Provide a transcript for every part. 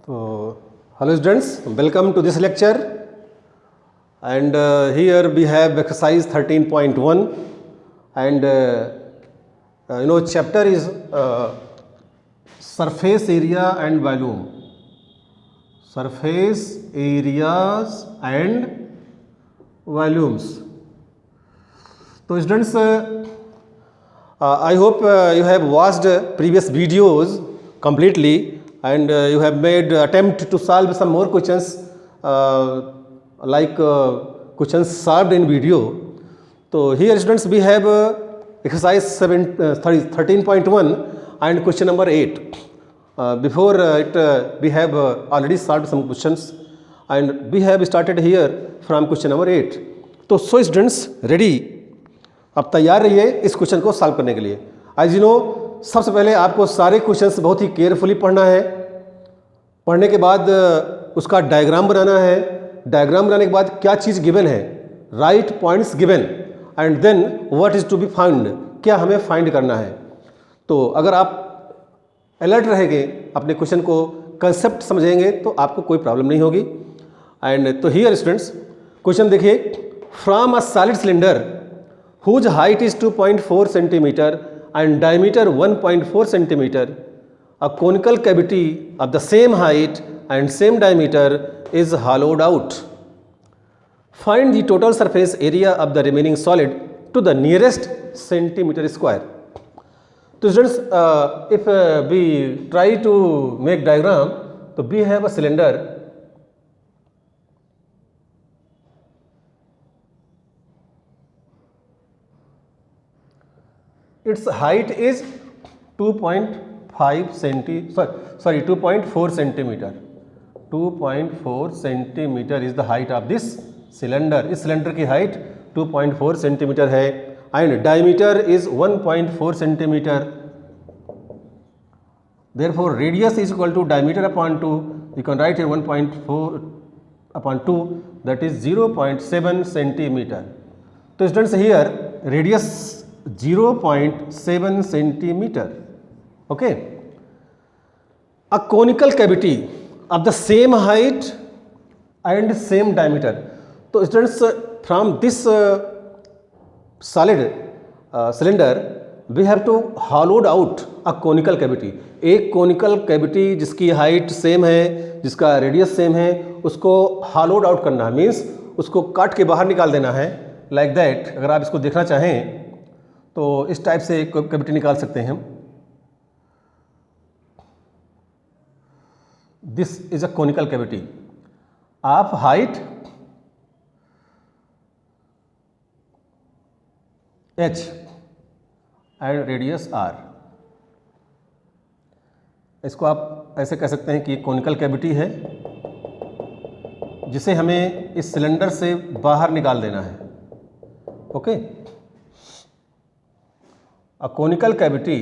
So, hello students, welcome to this lecture, and here we have exercise 13.1 and chapter is surface area and volume. Surface areas and volumes. So students, I hope you have watched previous videos completely and you have made attempt to solve some more questions like questions solved in video. So here students we have exercise 13.1 and question number 8. Before it we have already solved some questions and we have started here from question number 8. तो so students ready, आप तैयार रहिए इस question को solve करने के लिए। As you know, सबसे पहले आपको सारे क्वेश्चंस बहुत ही केयरफुली पढ़ना है। पढ़ने के बाद उसका डायग्राम बनाना है। डायग्राम बनाने के बाद क्या चीज़ गिवन है, right points given, and then what is to be found, क्या हमें फाइंड करना है। तो अगर आप अलर्ट रहेंगे, अपने क्वेश्चन को कंसेप्ट समझेंगे तो आपको कोई प्रॉब्लम नहीं होगी। एंड तो हियर स्टूडेंट्स क्वेश्चन देखिए, from a solid cylinder whose height is 2.4 centimeter and diameter 1.4 centimeter, a conical cavity of the same height and same diameter is hollowed out. Find the total surface area of the remaining solid to the nearest centimeter square. So students, if we try to make diagram, so we have a cylinder. Its height is 2.4 centimeter. 2.4 centimeter is the height of this cylinder. इस cylinder की height 2.4 centimetre है and diameter is 1.4 centimetre. Therefore radius is equal to diameter upon 2. You can write here 1.4 upon 2, that is 0.7 centimeter. तो students here radius 0.7 centimeter. Okay. A conical cavity of the same height and same diameter. So students, from this solid cylinder we have to hollowed out a conical cavity. एक conical cavity जिसकी height same है, जिसका radius same है, उसको hollowed out करना है, means उसको काट के बाहर निकाल देना है. लाइक दैट अगर आप इसको देखना चाहें तो इस टाइप से एक कैविटी निकाल सकते हैं हम. This is a conical cavity of height h and radius r. इसको आप ऐसे कह सकते हैं कि कोनिकल कैविटी है जिसे हमें इस सिलेंडर से बाहर निकाल देना है. Okay. A conical cavity.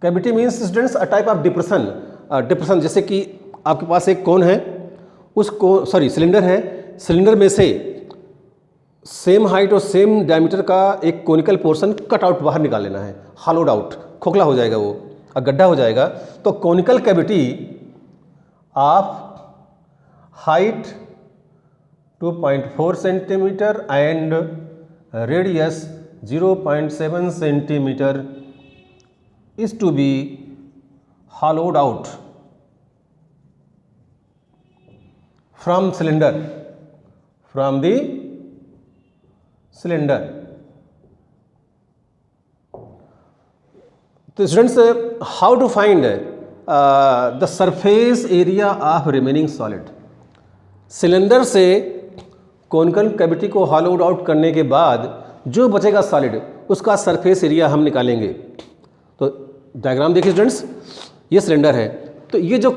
Cavity means students a type of depression. Depression जैसे कि आपके पास एक कोन है, उस सिलेंडर है, सिलेंडर में से सेम हाइट और सेम डायमीटर का एक कोनिकल पोर्शन कट आउट बाहर निकाल लेना है. हॉलोड आउट, खोखला हो जाएगा, वो गड्ढा हो जाएगा. तो conical cavity of height 2.4 centimetre and radius 0.7 centimeter is to be hollowed out from the cylinder. So students, how to find the surface area of remaining solid. Cylinder से कॉनिकल कैविटी को हॉलोड आउट करने के बाद जो बचेगा solid, उसका surface area हम निकालेंगे. तो डायग्राम देखिए स्टूडेंट्स, ये सिलेंडर है, तो ये जो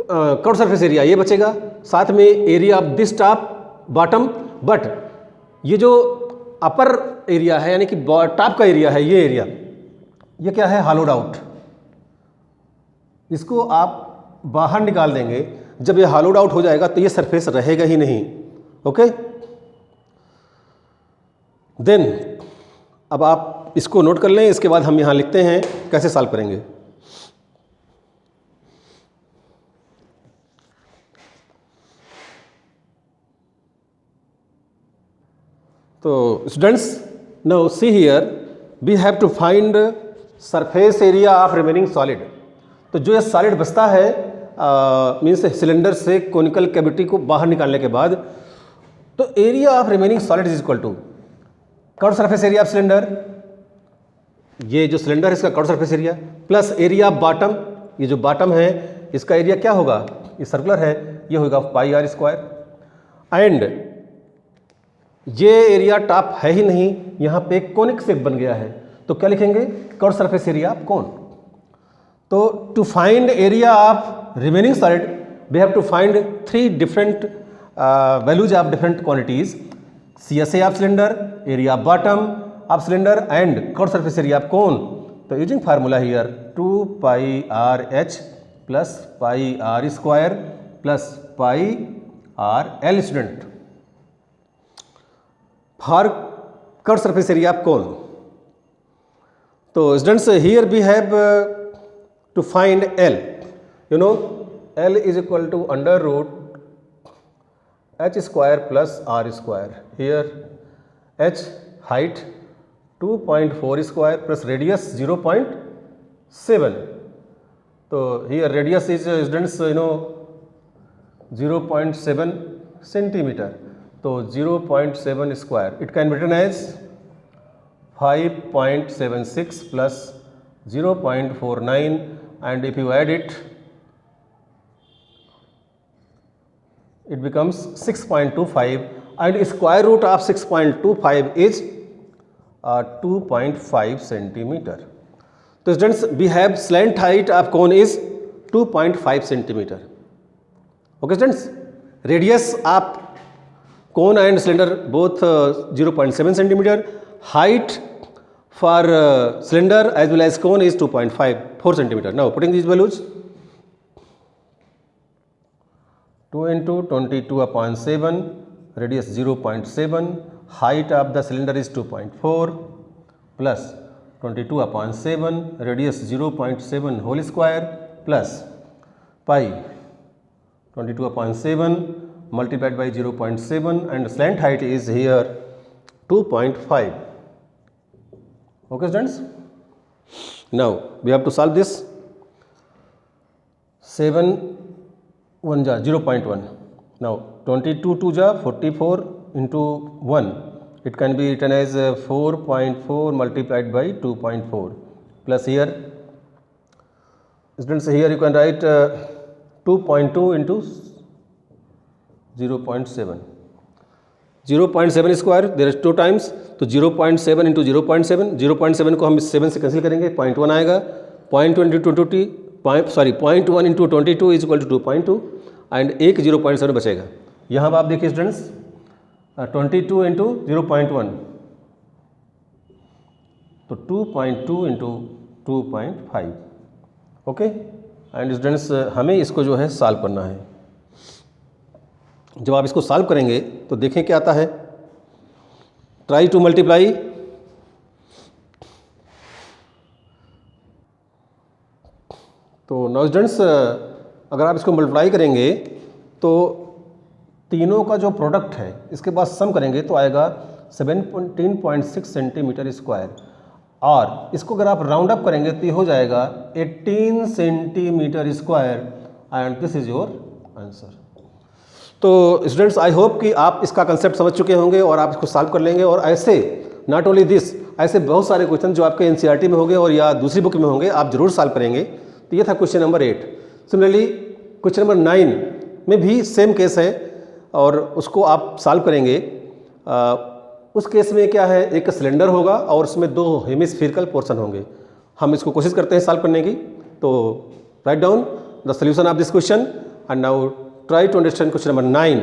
कर्व सरफेस एरिया ये बचेगा, साथ में area of this top bottom. But ये जो अपर एरिया है यानी कि टॉप का एरिया है, ये एरिया ये क्या है, हॉलोड आउट. इसको आप बाहर निकाल देंगे. जब ये हॉलोड आउट हो जाएगा तो ये सरफेस रहेगा ही नहीं. ओके. देन अब आप इसको नोट कर लें, इसके बाद हम यहाँ लिखते हैं कैसे सॉल्व करेंगे. तो students, now see here we have to find surface area of remaining solid. तो जो ये सॉलिड बचता है मीन्स सिलेंडर से कोनिकल कैविटी को बाहर निकालने के बाद, तो area of remaining solid is equal to curve surface area of cylinder, ये जो सिलेंडर है इसका curve surface area, plus area of bottom, ये जो बॉटम है इसका एरिया क्या होगा, ये सर्कुलर है, ये होगा पाई आर स्क्वायर। एंड ये एरिया टॉप है ही नहीं, यहाँ पे कोनिक शेप बन गया है, तो क्या लिखेंगे, curve surface area of cone. तो to find area of remaining solid we have to find 3 different values of different quantities, CSA of cylinder, area of bottom of cylinder and curve surface area of cone. तो using formula here 2 pi r h plus pi r square plus pi r l student for curve surface area of cone. तो students here we have to find L, you know L is equal to under root h square plus r square. Here h height 2.4 square plus radius 0.7. So here radius is students 0.7 centimeter. So 0.7 square it can be written as 5.76 plus 0.49, and if you add it, it becomes 6.25, and square root of 6.25 is 2.5 centimeter. So students, we have slant height of cone is 2.5 centimeter. Okay students, radius of cone and cylinder both 0.7 centimeter, height for cylinder as well as cone is 2.4 centimeter. Now putting these values, 2 into 22 upon 7, radius 0.7, height of the cylinder is 2.4 plus 22 upon 7, radius 0.7 whole square plus pi 22 upon 7 multiplied by 0.7, and slant height is here 2.5. Okay students, now we have to solve this. 7 1 ja 0.1. Now 22 2 ja 44 into 1, it can be written as 4.4 multiplied by 2.4 plus here students, here you can write 2.2 into 0.7. 0.7 square there is 2 times, तो 0.7 into 0.7, 0.7 को हम 7 से cancel करेंगे, 0.1 आएगा, 0.1 into 0.1 into 22 is equal to 2.2 and एक 0.7 बचेगा। यहाँ पर आप देखिए स्टूडेंट्स 22 इंटू 0.1, तो 2.2 इंटू 2.5। ओके एंड स्टूडेंट्स हमें इसको जो है सॉल्व करना है। जब आप इसको सॉल्व करेंगे तो देखें क्या आता है, ट्राई टू मल्टीप्लाई, तो नाउ स्टूडेंट्स अगर आप इसको मल्टीप्लाई करेंगे तो तीनों का जो प्रोडक्ट है इसके बाद सम करेंगे तो आएगा 17.6 सेंटीमीटर स्क्वायर, और इसको अगर आप राउंड अप करेंगे तो ये हो जाएगा 18 centimetre square, and this is your answer. तो स्टूडेंट्स आई होप कि आप इसका कंसेप्ट समझ चुके होंगे और आप इसको सॉल्व कर लेंगे, और ऐसे नॉट ओनली दिस, ऐसे बहुत सारे क्वेश्चन जो आपके एनसीईआरटी में होंगे और या दूसरी बुक में होंगे आप जरूर सॉल्व करेंगे। तो ये था question number 8। Similarly question number 9 में भी सेम केस है और उसको आप सॉल्व करेंगे। उस केस में क्या है, एक सिलेंडर होगा और उसमें 2 हेमिस्फेरिकल पोर्शन होंगे। हम इसको कोशिश करते हैं सॉल्व करने की। तो write down the solution of this question and now try to understand question number 9।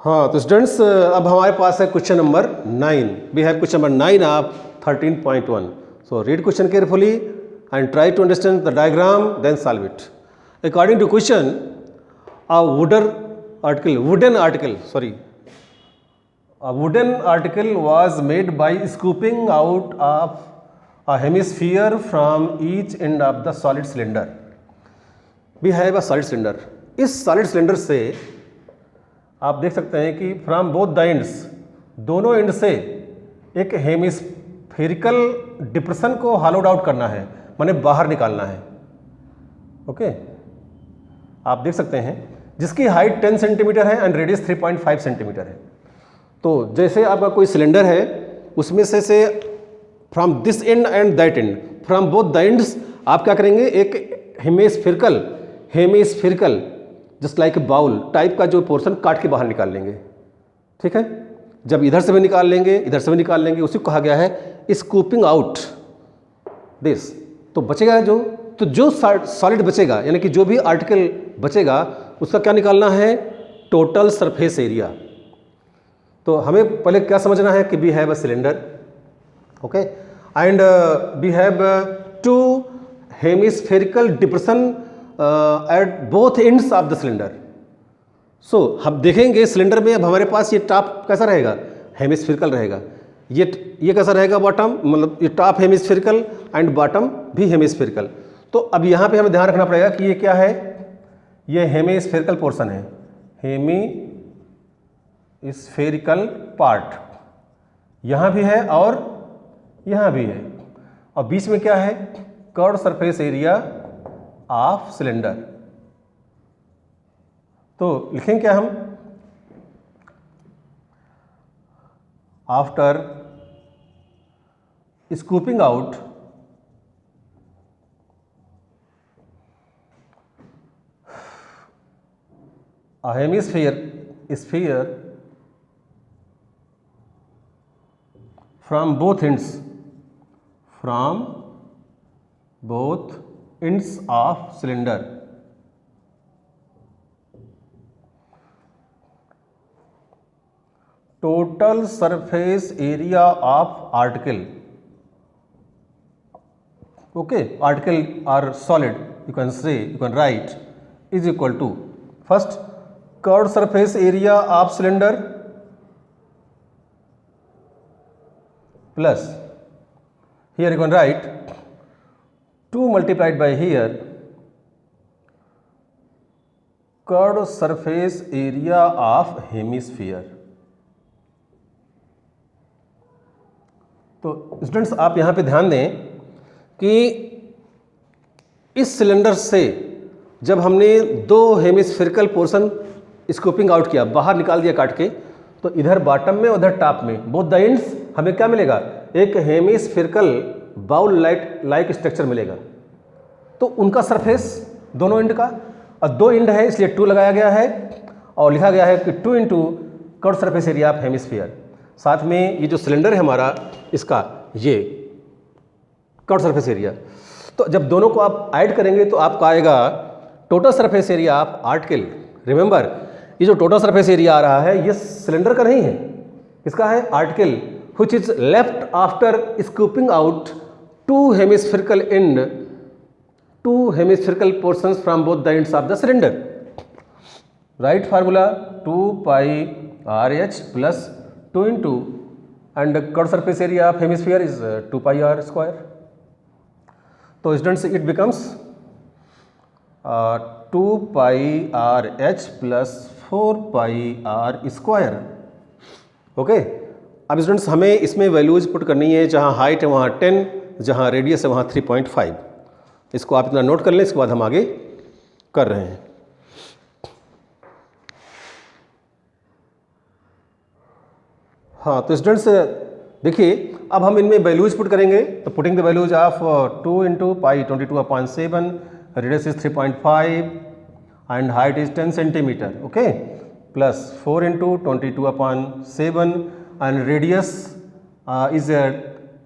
हाँ तो स्टूडेंट्स अब हमारे पास है question number 9। We have question number 9 of 13.1। So read question carefully and try to understand the diagram, then solve it. According to question, a wooden article was made by scooping out of a hemisphere from each end of the solid cylinder. We have a solid cylinder. इस solid cylinder से आप देख सकते हैं कि from both the ends, दोनों end से एक हेमिस्फेरिकल डिप्रेशन को हॉलोड आउट करना है, माने बाहर निकालना है। ओके, आप देख सकते हैं जिसकी हाइट 10 सेंटीमीटर है एंड रेडियस 3.5 सेंटीमीटर है। तो जैसे आपका कोई सिलेंडर है, उसमें से from this end and that end, from both the ends आप क्या करेंगे, एक hemispherical just like bowl type का जो पोर्शन काट के बाहर निकाल लेंगे। ठीक है, जब इधर से भी निकाल लेंगे, इधर से भी निकाल लेंगे, उसी को कहा गया है स्कूपिंग आउट दिस। तो बचेगा जो सॉलिड बचेगा, यानी कि जो भी आर्टिकल बचेगा उसका क्या निकालना है, टोटल सरफेस एरिया। तो हमें पहले क्या समझना है कि we have a cylinder, okay, and we have two hemispherical depression at both ends of the cylinder. So हम देखेंगे सिलेंडर में अब हमारे पास ये टॉप कैसा रहेगा, हेमिस्फेरिकल रहेगा। ये कैसा रहेगा, बॉटम, मतलब ये टॉप हेमिस्फेरिकल एंड बॉटम भी हेमिस्फेरिकल। तो अब यहाँ पे हमें ध्यान रखना पड़ेगा कि ये क्या है, ये हेमिस्फेरिकल पोर्शन है, हेमिस्फेरिकल पार्ट यहाँ भी है और यहाँ भी है, और बीच में क्या है, curved surface area of cylinder. तो लिखेंगे क्या हम, after scooping out a sphere from both ends of cylinder, total surface area of article, okay, article or solid, you can write, is equal to first curved surface area of cylinder plus, here you can write 2 multiplied by here curved surface area of hemisphere। तो students आप यहाँ पे ध्यान दें कि इस cylinder से जब हमने दो हेमिस्फेरिकल पोर्शन स्कूपिंग आउट किया, बाहर निकाल दिया काट के, तो इधर बॉटम में उधर टॉप में बोथ द एंड्स हमें क्या मिलेगा, एक हेमिस्फेरिकल बाउल लाइक स्ट्रक्चर मिलेगा। तो उनका सरफेस दोनों एंड का, और दो एंड है इसलिए 2 लगाया गया है और लिखा गया है कि 2 into curved surface area of hemisphere. साथ में ये जो सिलेंडर है हमारा, इसका ये कर्व्ड सरफेस एरिया। तो जब दोनों को आप ऐड करेंगे तो आपका आएगा total surface area of article. Remember, ये जो टोटल सरफेस एरिया आ रहा है ये सिलेंडर का नहीं है, इसका है article which is left after scooping out two hemispherical portions from both the ends of the cylinder. Right formula 2 pi r h plus 2 into and curved surface area of hemisphere is 2 pi r square. तो students it becomes 2 pi r h plus 4 pi r square. Okay, अब students हमें इसमें values put करनी है, जहाँ height है वहाँ 10, जहाँ रेडियस है वहाँ 3.5। इसको आप इतना नोट कर लें, इसके बाद हम आगे कर रहे हैं। हाँ, तो स्टूडेंट्स देखिए अब हम इनमें वैल्यूज पुट करेंगे। तो putting the values of 2 into pi 22/7, radius is 3.5 and height is 10 centimeter, okay, plus 4 into 22/7 and radius is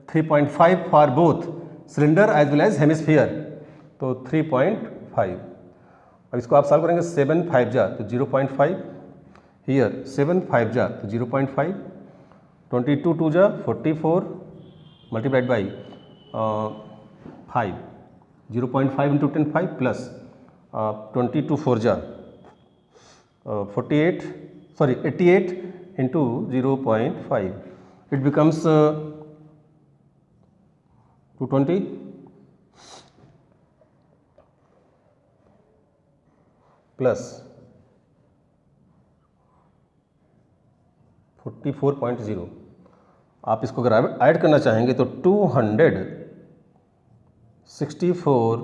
3.5 for both cylinder as well as hemisphere, तो 3.5। अब इसको आप सॉल्व करेंगे, 7 5 जा तो 0.5, हियर 7 5 जा तो 0.5, 22 2 जा 44 मल्टीप्लाइड बाई 5, 0.5 into 10 5 plus 22 4 जा 88 into 0.5, it becomes 220। प्लस 44.0, आप इसको अगर ऐड करना चाहेंगे तो 264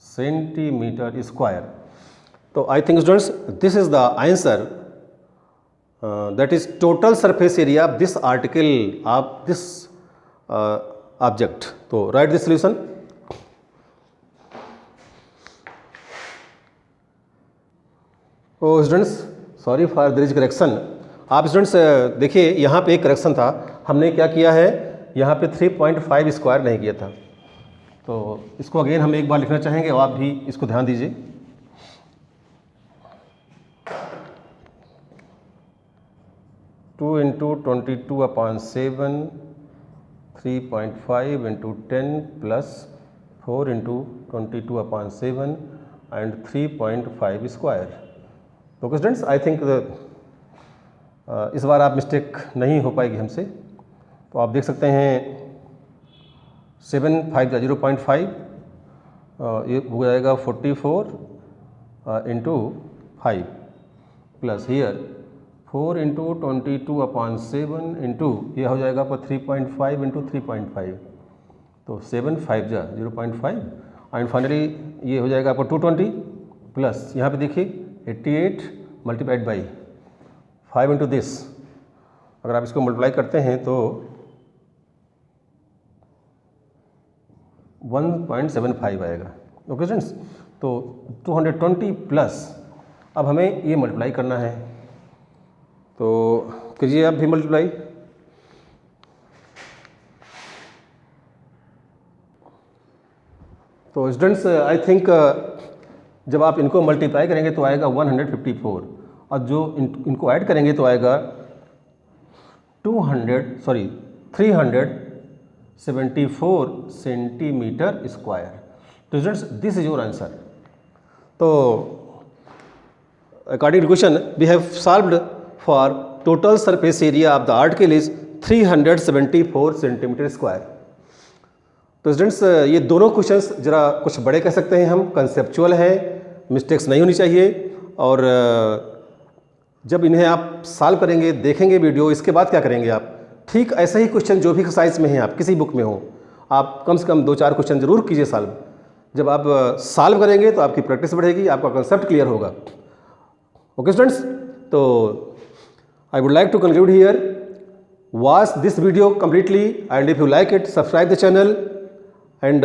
सेंटीमीटर स्क्वायर। तो I think students this is the answer, that is total surface area of this article of this object. तो right this solution. Oh students, sorry for this correction. आप students देखिए यहाँ पे एक करेक्शन था, हमने क्या किया है, यहाँ पे 3.5 स्क्वायर नहीं किया था। तो इसको अगेन हम एक बार लिखना चाहेंगे और आप भी इसको ध्यान दीजिए। Two into 22/7, 3.5 into 10 plus 4 into 22/7 and 3.5 square. तो स्टूडेंट्स आई थिंक इस बार आप मिस्टेक नहीं हो पाएगी हमसे। तो आप देख सकते हैं 7 5 0.5, ये हो जाएगा 44 into 5 plus here 4 into 22/7 into ये हो जाएगा आपका 3.5 इंटू 3.5, तो 7 5 0.5 एंड फाइनली ये हो जाएगा आपका 220 प्लस यहाँ पे देखिए 88 मल्टीप्लाइड बाई 5 इंटू दिस। अगर आप इसको मल्टीप्लाई करते हैं तो 1.75 आएगा। ओके स्टूडेंट्स, तो 220 प्लस अब हमें ये मल्टीप्लाई करना है, तो कीजिए आप भी मल्टीप्लाई। तो स्टूडेंट्स आई थिंक जब आप इनको मल्टीप्लाई करेंगे तो आएगा 154 और जो इनको ऐड करेंगे तो आएगा 374 सेंटीमीटर स्क्वायर। तो students this is your answer. तो according to question we have solved for total surface area of the article is 374 centimetre square. तो स्टूडेंट्स ये दोनों क्वेश्चंस जरा कुछ बड़े कह सकते हैं हम, कंसेप्चुअल है, मिस्टेक्स नहीं होनी चाहिए। और जब इन्हें आप सॉल्व करेंगे, देखेंगे वीडियो, इसके बाद क्या करेंगे आप, ठीक ऐसे ही क्वेश्चन जो भी एक्सरसाइज में हैं आप किसी बुक में हो, आप कम से कम 2-4 क्वेश्चन जरूर कीजिए सॉल्व। जब आप सॉल्व करेंगे तो आपकी प्रैक्टिस बढ़ेगी, आपका कंसेप्ट क्लियर होगा। ओके स्टूडेंट्स, तो I would like to conclude here, watch this video completely and if you like it subscribe the channel and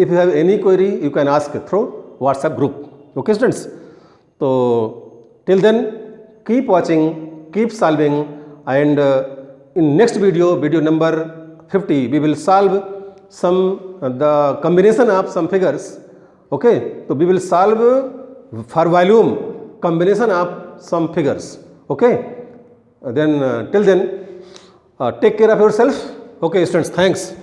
if you have any query you can ask through WhatsApp group. Okay students, so till then keep watching, keep solving and in next video number 50 we will solve some the combination of some figures. Okay, so we will solve for volume combination of some figures. Okay, then till then take care of yourself. Okay students, thanks.